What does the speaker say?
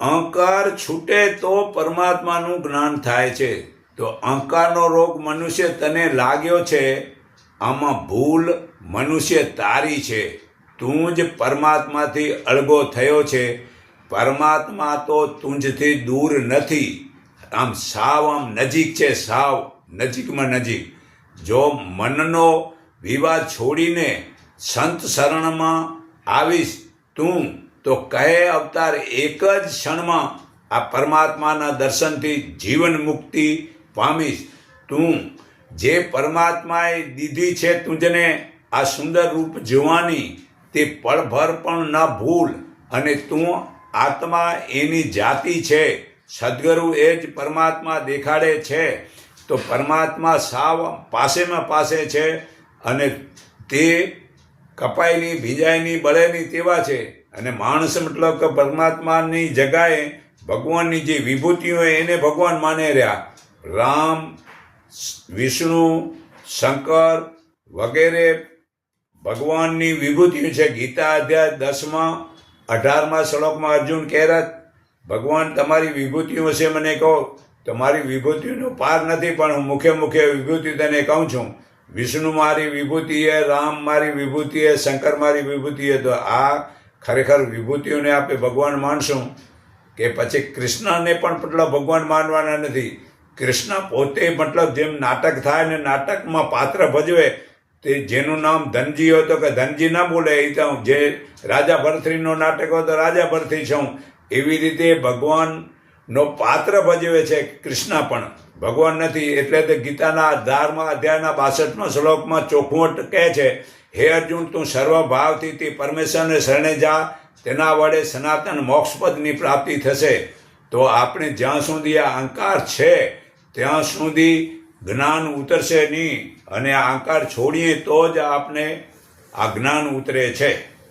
અહંકાર છૂટે તો પરમાત્માનું જ્ઞાન થાય છે. તો અહંકારનો રોગ મનુષ્ય તને લાગ્યો છે, આમાં ભૂલ મનુષ્ય તારી છે. તું જ પરમાત્માથી અળગો થયો છે. પરમાત્મા તો તુંજથી દૂર નથી, આમ સાવ આમ નજીક છે, સાવ નજીકમાં નજીક. જો મનનો વિવાદ છોડીને સંત શરણમાં આવીશ તું, તો કહે અવતાર એક જ ક્ષણમાં આ પરમાત્માના દર્શનથી જીવન મુક્તિ પામીશ. તું જે પરમાત્માએ દીધી છે તુંજને આ સુંદર રૂપ જોવાની, તે પળભર પણ ન ભૂલ. અને તું આત્મા એની જાતિ છે. સદગુરુ એ જ પરમાત્મા દેખાડે છે. તો પરમાત્મા સાવ પાસેમાં પાસે છે, અને તે કપાયેલી ભીંજાયની બળેની તેવા છે. અને માણસ મતલબ કે પરમાત્માની જગાએ ભગવાનની જે વિભૂતિઓ એને ભગવાન માને રહ્યા. રામ, વિષ્ણુ, શંકર વગેરે ભગવાનની વિભૂતિઓ છે. ગીતા અધ્યાય 10-18 શ્લોકમાં અર્જુન કહેરત, ભગવાન તમારી વિભૂતિઓ છે મને કહો. તમારી વિભૂતિનો પાર નથી, પણ હું મુખ્ય મુખ્ય વિભૂતિ તને કહું છું. વિષ્ણુ મારી વિભૂતિ છે, રામ મારી વિભૂતિ છે, શંકર મારી વિભૂતિ છે. તો આ ખરેખર વિભૂતિઓને આપણે ભગવાન માનશું કે પછી કૃષ્ણને પણ મતલબ ભગવાન માનવાના નથી. કૃષ્ણ પોતે મતલબ જેમ નાટક થાય ને નાટકમાં પાત્ર ભજવે, તે જેનું નામ ધનજી હોય તો કે ધનજી ના બોલે, એ તો જે રાજા ભરથરીનો નાટક હોય તો રાજા ભરથરી છું. એવી રીતે ભગવાનનો પાત્ર ભજવે છે. કૃષ્ણ પણ ભગવાન નથી. એટલે તે ગીતાના 18મા અધ્યાયના 62મા શ્લોકમાં ચોખવટ કહે છે, હે અર્જુન, તું સર્વભાવથી તે પરમેશ્વરને શરણે જા, તેના વડે સનાતન મોક્ષપદની પ્રાપ્તિ થશે. તો આપણે જ્યાં સુધી આ અહંકાર છે ત્યાં સુધી જ્ઞાન ઉતરશે નહીં, અને આ અહંકાર છોડીએ તો જ આપણે આ જ્ઞાન ઉતરે છે.